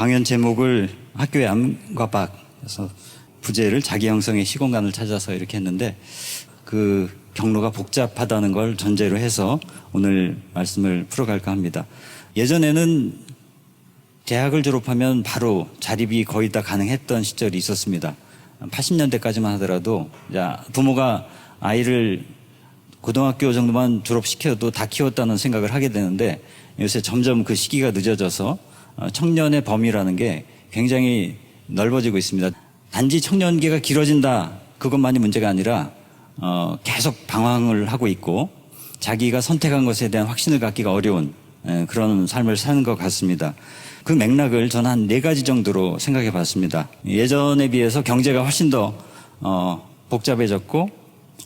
강연 제목을 학교의 암과 박, 그래서 부제를 자기 형성의 시공간을 찾아서 이렇게 했는데 그 경로가 복잡하다는 걸 전제로 해서 오늘 말씀을 풀어갈까 합니다. 예전에는 대학을 졸업하면 바로 자립이 거의 다 가능했던 시절이 있었습니다. 80년대까지만 하더라도 부모가 아이를 고등학교 정도만 졸업시켜도 다 키웠다는 생각을 하게 되는데 요새 점점 그 시기가 늦어져서 청년의 범위라는 게 굉장히 넓어지고 있습니다. 단지 청년기가 길어진다 그것만이 문제가 아니라 계속 방황을 하고 있고 자기가 선택한 것에 대한 확신을 갖기가 어려운 그런 삶을 사는 것 같습니다. 그 맥락을 저는 한 4가지 정도로 생각해 봤습니다. 예전에 비해서 경제가 훨씬 더 복잡해졌고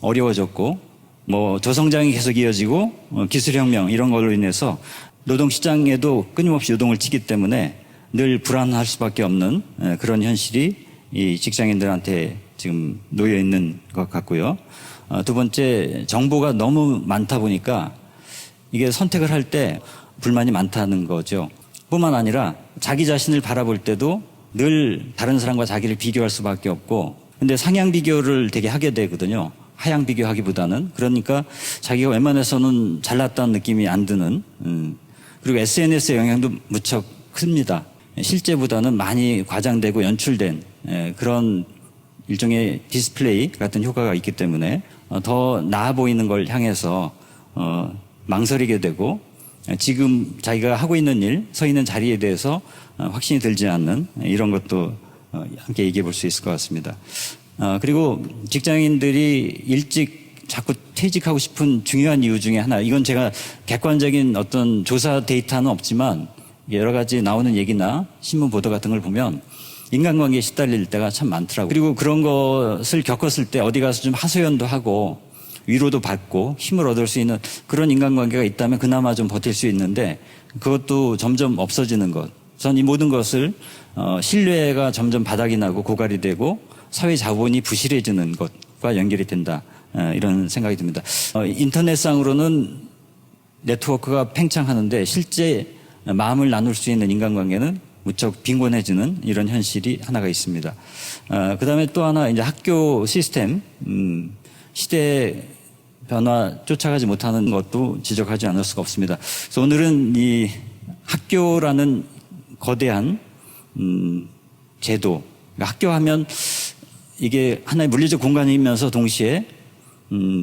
어려워졌고 저성장이 계속 이어지고 기술혁명 이런 걸로 인해서 노동시장에도 끊임없이 요동을 치기 때문에 늘 불안할 수밖에 없는 그런 현실이 이 직장인들한테 지금 놓여 있는 것 같고요. 두 번째, 정보가 너무 많다 보니까 이게 선택을 할 때 불만이 많다는 거죠. 뿐만 아니라 자기 자신을 바라볼 때도 늘 다른 사람과 자기를 비교할 수밖에 없고 근데 상향 비교를 되게 하게 되거든요. 하향 비교하기보다는. 그러니까 자기가 웬만해서는 잘났다는 느낌이 안 드는 그리고 SNS의 영향도 무척 큽니다. 실제보다는 많이 과장되고 연출된 그런 일종의 디스플레이 같은 효과가 있기 때문에 더 나아 보이는 걸 향해서 망설이게 되고 지금 자기가 하고 있는 일, 서 있는 자리에 대해서 확신이 들지 않는 이런 것도 함께 얘기해 볼 수 있을 것 같습니다. 그리고 직장인들이 일찍 자꾸 퇴직하고 싶은 중요한 이유 중에 하나, 이건 제가 객관적인 어떤 조사 데이터는 없지만 여러 가지 나오는 얘기나 신문 보도 같은 걸 보면 인간관계에 시달릴 때가 참 많더라고요. 그리고 그런 것을 겪었을 때 어디 가서 좀 하소연도 하고 위로도 받고 힘을 얻을 수 있는 그런 인간관계가 있다면 그나마 좀 버틸 수 있는데 그것도 점점 없어지는 것. 전 이 모든 것을 신뢰가 점점 바닥이 나고 고갈이 되고 사회 자본이 부실해지는 것과 연결이 된다. 이런 생각이 듭니다. 인터넷상으로는 네트워크가 팽창하는데 실제 마음을 나눌 수 있는 인간관계는 무척 빈곤해지는 이런 현실이 하나가 있습니다. 그 다음에 또 하나 이제 학교 시스템, 시대 변화 쫓아가지 못하는 것도 지적하지 않을 수가 없습니다. 그래서 오늘은 이 학교라는 거대한 제도, 그러니까 학교하면 이게 하나의 물리적 공간이면서 동시에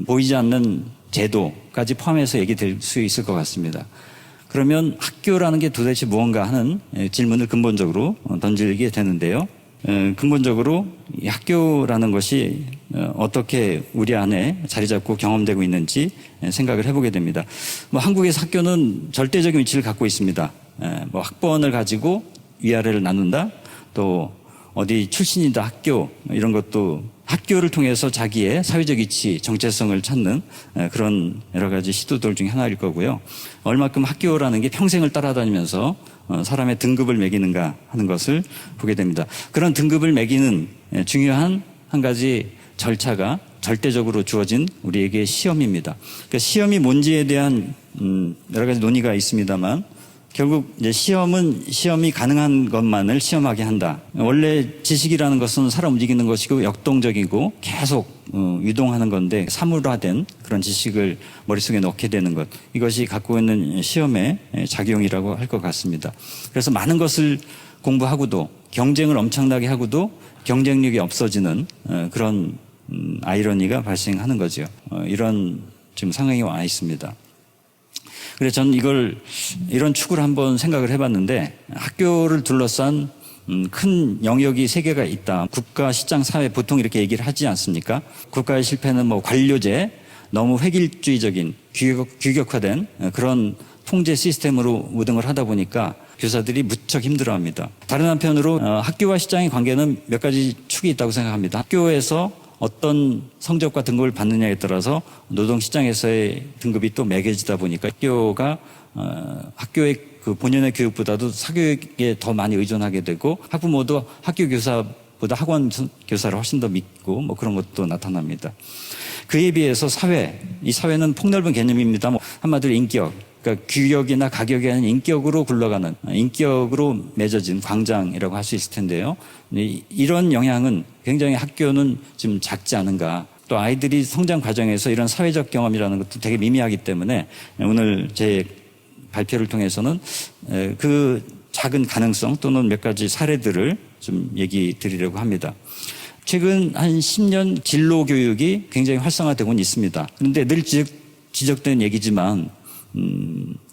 보이지 않는 제도까지 포함해서 얘기될 수 있을 것 같습니다. 그러면 학교라는 게 도대체 무언가 하는 질문을 근본적으로 던지게 되는데요. 근본적으로 이 학교라는 것이 어떻게 우리 안에 자리 잡고 경험되고 있는지 생각을 해보게 됩니다. 한국에서 학교는 절대적인 위치를 갖고 있습니다. 학번을 가지고 위아래를 나눈다, 또 어디 출신이다 학교 이런 것도 학교를 통해서 자기의 사회적 위치, 정체성을 찾는 그런 여러 가지 시도들 중에 하나일 거고요. 얼마큼 학교라는 게 평생을 따라다니면서 사람의 등급을 매기는가 하는 것을 보게 됩니다. 그런 등급을 매기는 중요한 한 가지 절차가 절대적으로 주어진 우리에게 시험입니다. 그러니까 시험이 뭔지에 대한 여러 가지 논의가 있습니다만 결국 이제 시험이 가능한 것만을 시험하게 한다. 원래 지식이라는 것은 사람 움직이는 것이고 역동적이고 계속 유동하는 건데 사물화된 그런 지식을 머릿속에 넣게 되는 것. 이것이 갖고 있는 시험의 작용이라고 할 것 같습니다. 그래서 많은 것을 공부하고도 경쟁을 엄청나게 하고도 경쟁력이 없어지는 그런 아이러니가 발생하는 거죠. 이런 지금 상황이 와 있습니다. 그래서 저는 이런 축을 한번 생각을 해봤는데 학교를 둘러싼 큰 영역이 3개가 있다. 국가, 시장, 사회 보통 이렇게 얘기를 하지 않습니까? 국가의 실패는 관료제, 너무 획일주의적인 규격화된 그런 통제 시스템으로 모든 걸 하다 보니까 교사들이 무척 힘들어합니다. 다른 한편으로 학교와 시장의 관계는 몇 가지 축이 있다고 생각합니다. 학교에서 어떤 성적과 등급을 받느냐에 따라서 노동시장에서의 등급이 또 매겨지다 보니까 학교가 학교의 그 본연의 교육보다도 사교육에 더 많이 의존하게 되고 학부모도 학교 교사 교사보다 학원 교사를 훨씬 더 믿고 뭐 그런 것도 나타납니다. 그에 비해서 이 사회는 폭넓은 개념입니다. 뭐 한마디로 인격, 그러니까 규격이나 가격이 아닌 인격으로 굴러가는, 인격으로 맺어진 광장이라고 할 수 있을 텐데요. 이런 영향은 굉장히 학교는 좀 작지 않은가. 또 아이들이 성장 과정에서 이런 사회적 경험이라는 것도 되게 미미하기 때문에 오늘 제 발표를 통해서는 그 작은 가능성 또는 몇 가지 사례들을 좀 얘기 드리려고 합니다. 최근 한 10년 진로 교육이 굉장히 활성화되고는 있습니다. 그런데 늘 지적된 얘기지만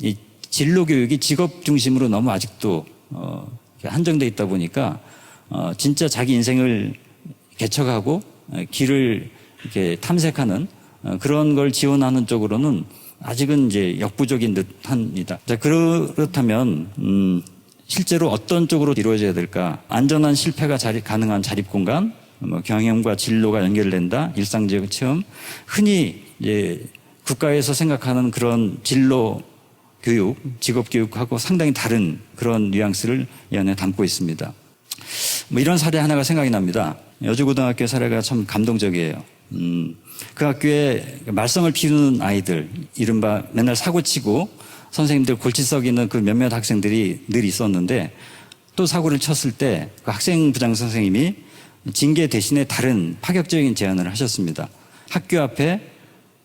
이 진로 교육이 직업 중심으로 너무 아직도 한정돼 있다 보니까 진짜 자기 인생을 개척하고 길을 이렇게 탐색하는 그런 걸 지원하는 쪽으로는 아직은 이제 역부족인 듯합니다. 자, 그렇다면 실제로 어떤 쪽으로 이루어져야 될까? 안전한 실패가 가능한 자립공간, 경영과 진로가 연결된다, 일상적 체험, 흔히 이제 국가에서 생각하는 그런 진로 교육, 직업 교육하고 상당히 다른 그런 뉘앙스를 이 안에 담고 있습니다. 뭐 이런 사례 하나가 생각이 납니다. 여주고등학교 사례가 참 감동적이에요. 그 학교에 말썽을 피우는 아이들, 이른바 맨날 사고치고 선생님들 골치 썩이는 그 몇몇 학생들이 늘 있었는데 또 사고를 쳤을 때 그 학생부장 선생님이 징계 대신에 다른 파격적인 제안을 하셨습니다. 학교 앞에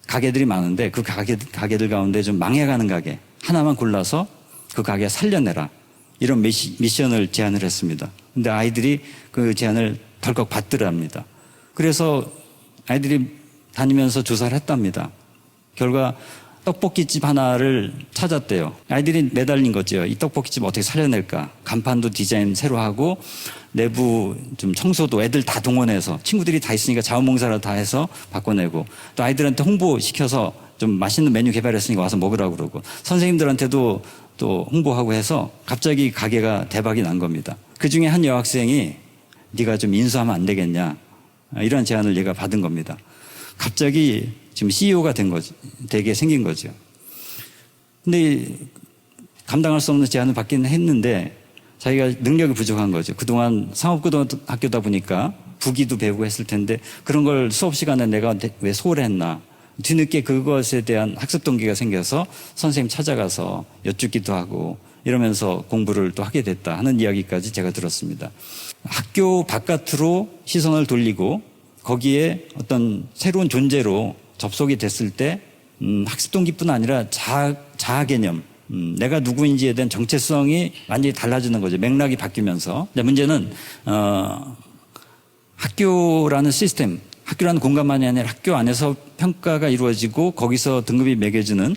가게들이 많은데 그 가게들 가운데 좀 망해가는 가게 하나만 골라서 그 가게 살려내라. 이런 미션을 제안을 했습니다. 근데 아이들이 그 제안을 덜컥 받더랍니다. 그래서 아이들이 다니면서 조사를 했답니다. 결과 떡볶이집 하나를 찾았대요. 아이들이 매달린 거죠. 이 떡볶이집 어떻게 살려낼까. 간판도 디자인 새로 하고 내부 좀 청소도 애들 다 동원해서 친구들이 다 있으니까 자원봉사를 다 해서 바꿔내고 또 아이들한테 홍보시켜서 좀 맛있는 메뉴 개발했으니까 와서 먹으라고 그러고 선생님들한테도 또 홍보하고 해서 갑자기 가게가 대박이 난 겁니다. 그중에 한 여학생이 네가 좀 인수하면 안 되겠냐. 이런 제안을 얘가 받은 겁니다. 갑자기 지금 CEO가 되게 생긴 거죠. 근데 감당할 수 없는 제안을 받기는 했는데 자기가 능력이 부족한 거죠. 그동안 상업고등학교다 보니까 부기도 배우고 했을 텐데 그런 걸 수업 시간에 내가 왜 소홀했나. 뒤늦게 그것에 대한 학습 동기가 생겨서 선생님 찾아가서 여쭙기도 하고 이러면서 공부를 또 하게 됐다 하는 이야기까지 제가 들었습니다. 학교 바깥으로 시선을 돌리고 거기에 어떤 새로운 존재로 접속이 됐을 때 학습 동기뿐 아니라 자아 개념, 내가 누구인지에 대한 정체성이 완전히 달라지는 거죠. 맥락이 바뀌면서. 근데 문제는 학교라는 시스템, 학교라는 공간만이 아니라 학교 안에서 평가가 이루어지고 거기서 등급이 매겨지는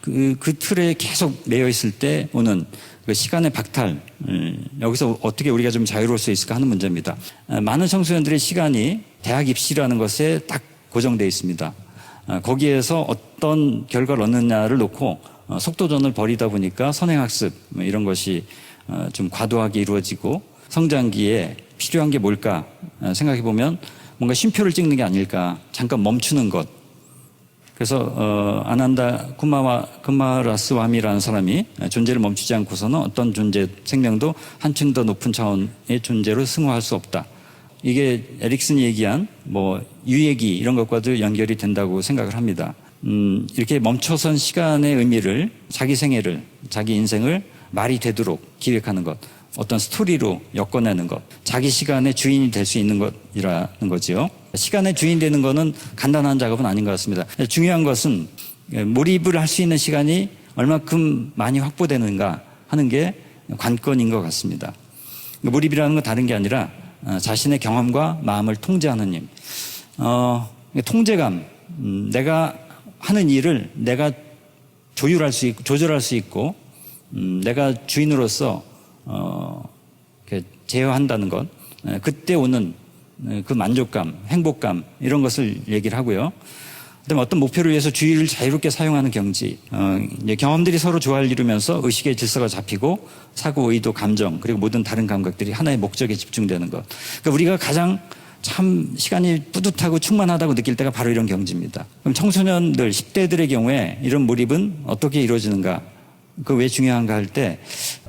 그 틀에 계속 매여 있을 때 오는 그 시간의 박탈, 여기서 어떻게 우리가 좀 자유로울 수 있을까 하는 문제입니다. 많은 청소년들의 시간이 대학 입시라는 것에 딱 고정되어 있습니다. 거기에서 어떤 결과를 얻느냐를 놓고 속도전을 벌이다 보니까 선행학습 이런 것이 좀 과도하게 이루어지고 성장기에 필요한 게 뭘까 생각해 보면 뭔가 쉼표를 찍는 게 아닐까, 잠깐 멈추는 것. 그래서 아난다 쿠마라스와미라는 사람이 존재를 멈추지 않고서는 어떤 존재, 생명도 한층 더 높은 차원의 존재로 승화할 수 없다. 이게 에릭슨이 얘기한 뭐 유예기 이런 것과도 연결이 된다고 생각을 합니다. 이렇게 멈춰선 시간의 의미를 자기 생애를, 자기 인생을 말이 되도록 기획하는 것, 어떤 스토리로 엮어내는 것, 자기 시간의 주인이 될 수 있는 것이라는 거지요. 시간의 주인 되는 것은 간단한 작업은 아닌 것 같습니다. 중요한 것은 몰입을 할 수 있는 시간이 얼마큼 많이 확보되는가 하는 게 관건인 것 같습니다. 몰입이라는 건 다른 게 아니라 자신의 경험과 마음을 통제하는 힘. 통제감, 내가 하는 일을 내가 조절할 수 있고, 내가 주인으로서 제어한다는 것, 그때 오는 그 만족감, 행복감 이런 것을 얘기를 하고요. 그다음에 어떤 목표를 위해서 주의를 자유롭게 사용하는 경지, 이제 경험들이 서로 조화를 이루면서 의식의 질서가 잡히고 사고, 의도, 감정 그리고 모든 다른 감각들이 하나의 목적에 집중되는 것. 그러니까 우리가 가장 참 시간이 뿌듯하고 충만하다고 느낄 때가 바로 이런 경지입니다. 그럼 청소년들, 10대들의 경우에 이런 몰입은 어떻게 이루어지는가? 그 왜 중요한가 할 때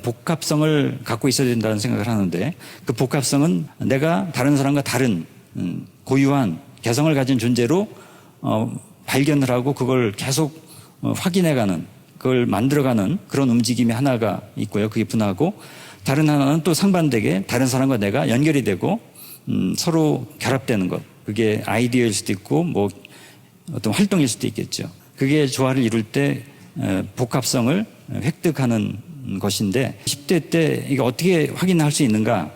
복합성을 갖고 있어야 된다는 생각을 하는데, 그 복합성은 내가 다른 사람과 다른 고유한 개성을 가진 존재로 발견을 하고 그걸 계속 확인해가는, 그걸 만들어가는 그런 움직임이 하나가 있고요. 그게 분화하고, 다른 하나는 또 상반되게 다른 사람과 내가 연결이 되고 서로 결합되는 것. 그게 아이디어일 수도 있고 뭐 어떤 활동일 수도 있겠죠. 그게 조화를 이룰 때 복합성을 획득하는 것인데, 10대 때 이게 어떻게 확인할 수 있는가?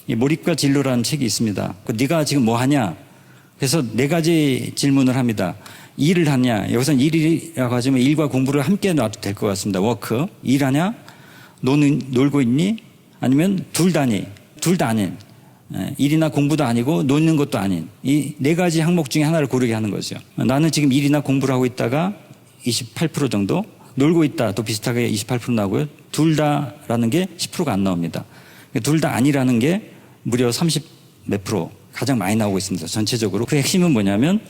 이 몰입과 진로라는 책이 있습니다. 네가 지금 뭐 하냐? 그래서 4가지 질문을 합니다. 일을 하냐? 여기서는 일이라고 하지만 일과 공부를 함께 놔도 될 것 같습니다. 워크. 일하냐? 놀고 있니? 아니면 둘 다니? 둘 다 아닌. 일이나 공부도 아니고 노는 것도 아닌 이 4가지 항목 중에 하나를 고르게 하는 거죠. 나는 지금 일이나 공부를 하고 있다가 28% 정도, 놀고 있다 또 비슷하게 28% 나오고요. 둘 다라는 게 10%가 안 나옵니다. 둘 다 아니라는 게 무려 30 몇 프로 가장 많이 나오고 있습니다. 전체적으로. 그 핵심은 뭐냐면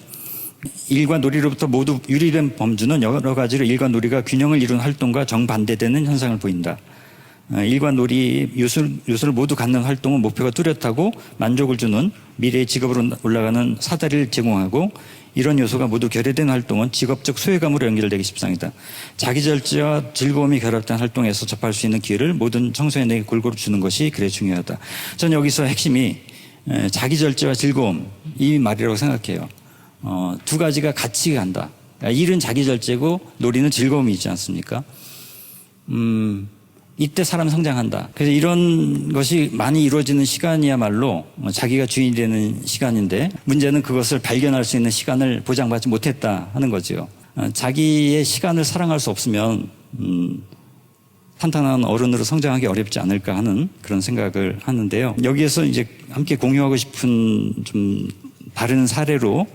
일과 놀이로부터 모두 유리된 범주는 여러 가지로 일과 놀이가 균형을 이룬 활동과 정반대되는 현상을 보인다. 일과 놀이 요소를 모두 갖는 활동은 목표가 뚜렷하고 만족을 주는 미래의 직업으로 올라가는 사다리를 제공하고, 이런 요소가 모두 결여된 활동은 직업적 소외감으로 연결되기 십상이다. 자기절제와 즐거움이 결합된 활동에서 접할 수 있는 기회를 모든 청소년에게 골고루 주는 것이 그래 중요하다. 저는 여기서 핵심이 자기절제와 즐거움, 이 말이라고 생각해요. 2가지가 같이 간다. 일은 자기절제고 놀이는 즐거움이 있지 않습니까? 이때 사람 성장한다. 그래서 이런 것이 많이 이루어지는 시간이야말로 자기가 주인이 되는 시간인데, 문제는 그것을 발견할 수 있는 시간을 보장받지 못했다 하는 거죠. 자기의 시간을 사랑할 수 없으면 탄탄한 어른으로 성장하기 어렵지 않을까 하는 그런 생각을 하는데요. 여기에서 이제 함께 공유하고 싶은 좀 다른 사례로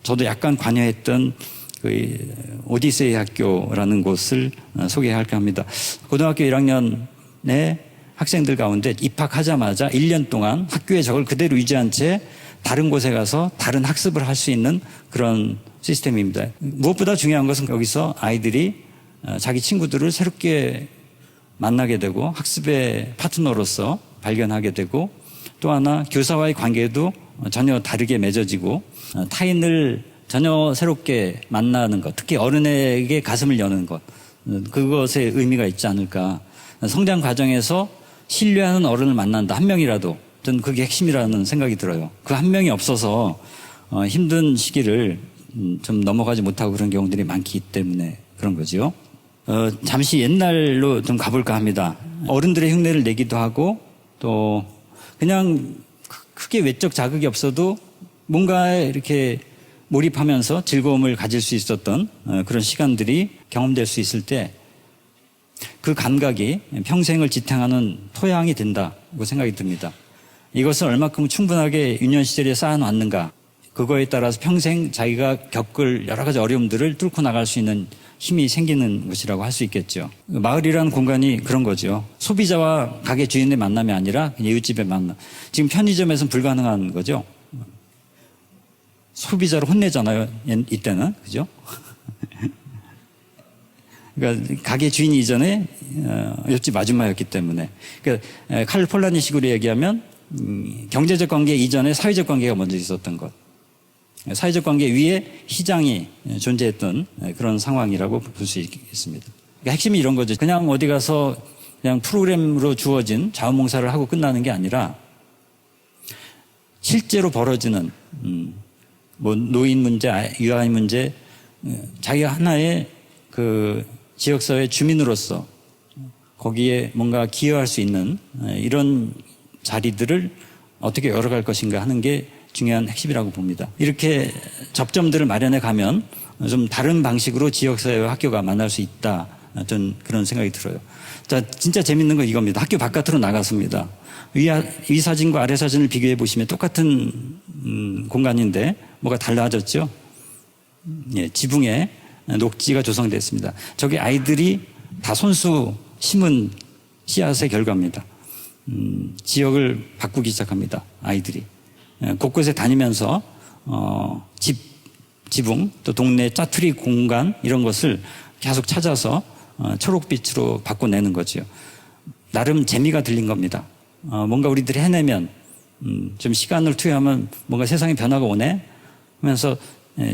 저도 약간 관여했던 그 오디세이 학교라는 곳을 소개할까 합니다. 고등학교 1학년의 학생들 가운데 입학하자마자 1년 동안 학교에 저걸 그대로 유지한 채 다른 곳에 가서 다른 학습을 할 수 있는 그런 시스템입니다. 무엇보다 중요한 것은 여기서 아이들이 자기 친구들을 새롭게 만나게 되고 학습의 파트너로서 발견하게 되고, 또 하나 교사와의 관계도 전혀 다르게 맺어지고 타인을 전혀 새롭게 만나는 것, 특히 어른에게 가슴을 여는 것, 그것에 의미가 있지 않을까. 성장 과정에서 신뢰하는 어른을 만난다, 한 명이라도. 저는 그게 핵심이라는 생각이 들어요. 그 한 명이 없어서 힘든 시기를 좀 넘어가지 못하고 그런 경우들이 많기 때문에 그런 거죠. 잠시 옛날로 좀 가볼까 합니다. 어른들의 흉내를 내기도 하고 또 그냥 크게 외적 자극이 없어도 뭔가 이렇게 몰입하면서 즐거움을 가질 수 있었던 그런 시간들이 경험될 수 있을 때, 그 감각이 평생을 지탱하는 토양이 된다고 생각이 듭니다. 이것을 얼마큼 충분하게 유년 시절에 쌓아놨는가, 그거에 따라서 평생 자기가 겪을 여러 가지 어려움들을 뚫고 나갈 수 있는 힘이 생기는 것이라고 할 수 있겠죠. 마을이라는 공간이 그런 거죠. 소비자와 가게 주인의 만남이 아니라 그냥 이웃집의 만남. 지금 편의점에서는 불가능한 거죠. 소비자를 혼내잖아요, 이때는. 그죠? 그러니까 가게 주인이 이전에 옆집 아줌마였기 때문에. 그러니까 칼 폴라니식으로 얘기하면 경제적 관계 이전에 사회적 관계가 먼저 있었던 것. 사회적 관계 위에 시장이 존재했던 그런 상황이라고 볼 수 있겠습니다. 그러니까 핵심이 이런 거죠. 그냥 어디 가서 그냥 프로그램으로 주어진 자원봉사를 하고 끝나는 게 아니라 실제로 벌어지는 뭐 노인 문제, 유아인 문제, 자기가 하나의 그 지역사회 주민으로서 거기에 뭔가 기여할 수 있는 이런 자리들을 어떻게 열어갈 것인가 하는 게 중요한 핵심이라고 봅니다. 이렇게 접점들을 마련해 가면 좀 다른 방식으로 지역사회와 학교가 만날 수 있다. 저는 그런 생각이 들어요. 자, 진짜 재밌는 건 이겁니다. 학교 바깥으로 나갔습니다. 위 사진과 아래 사진을 비교해 보시면 똑같은 공간인데 뭐가 달라졌죠? 예, 지붕에 녹지가 조성됐습니다. 저게 아이들이 다 손수 심은 씨앗의 결과입니다. 지역을 바꾸기 시작합니다. 아이들이. 곳곳에 다니면서 지붕 또 동네 짜투리 공간 이런 것을 계속 찾아서 초록빛으로 바꿔내는 거죠. 나름 재미가 들린 겁니다. 뭔가 우리들이 해내면 좀 시간을 투여하면 뭔가 세상에 변화가 오네 하면서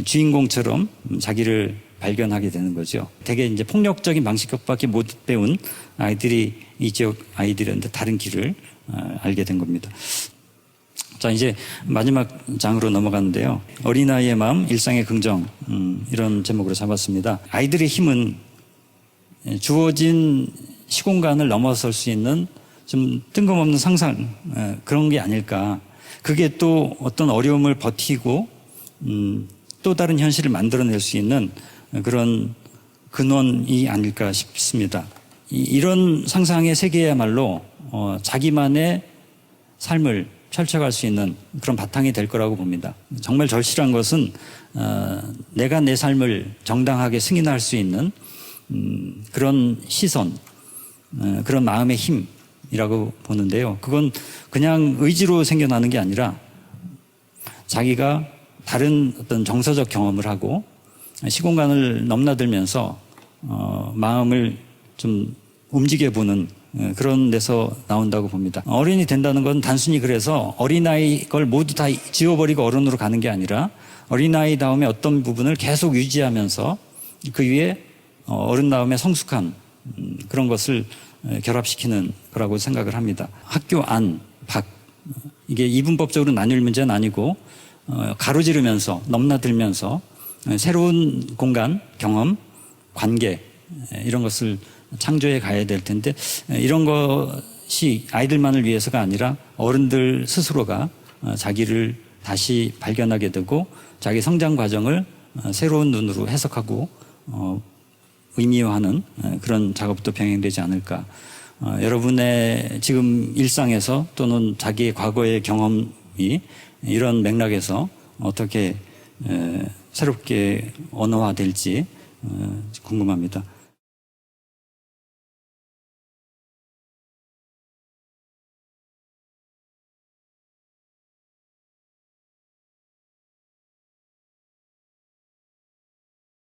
주인공처럼 자기를 발견하게 되는 거죠. 되게 이제 폭력적인 방식밖에 못 배운 아이들이 이 지역 아이들인데 다른 길을 알게 된 겁니다. 자, 이제 마지막 장으로 넘어가는데요. 어린아이의 마음, 일상의 긍정, 이런 제목으로 잡았습니다. 아이들의 힘은 주어진 시공간을 넘어설 수 있는 좀 뜬금없는 상상, 그런 게 아닐까. 그게 또 어떤 어려움을 버티고 또 다른 현실을 만들어낼 수 있는 그런 근원이 아닐까 싶습니다. 이런 상상의 세계야말로 자기만의 삶을 펼쳐갈 수 있는 그런 바탕이 될 거라고 봅니다. 정말 절실한 것은 내가 내 삶을 정당하게 승인할 수 있는 그런 시선, 그런 마음의 힘이라고 보는데요. 그건 그냥 의지로 생겨나는 게 아니라 자기가 다른 어떤 정서적 경험을 하고 시공간을 넘나들면서 마음을 좀 움직여보는 그런 데서 나온다고 봅니다. 어른이 된다는 건 단순히 그래서 어린아이 걸 모두 다 지워버리고 어른으로 가는 게 아니라 어린아이 다음에 어떤 부분을 계속 유지하면서 그 위에 어른다움의 성숙한 그런 것을 결합시키는 거라고 생각을 합니다. 학교 안, 밖, 이게 이분법적으로 나뉠 문제는 아니고 가로지르면서 넘나들면서 새로운 공간, 경험, 관계 이런 것을 창조해 가야 될 텐데 이런 것이 아이들만을 위해서가 아니라 어른들 스스로가 자기를 다시 발견하게 되고 자기 성장 과정을 새로운 눈으로 해석하고 의미화하는 그런 작업도 병행되지 않을까. 여러분의 지금 일상에서 또는 자기의 과거의 경험이 이런 맥락에서 어떻게 새롭게 언어화될지 궁금합니다.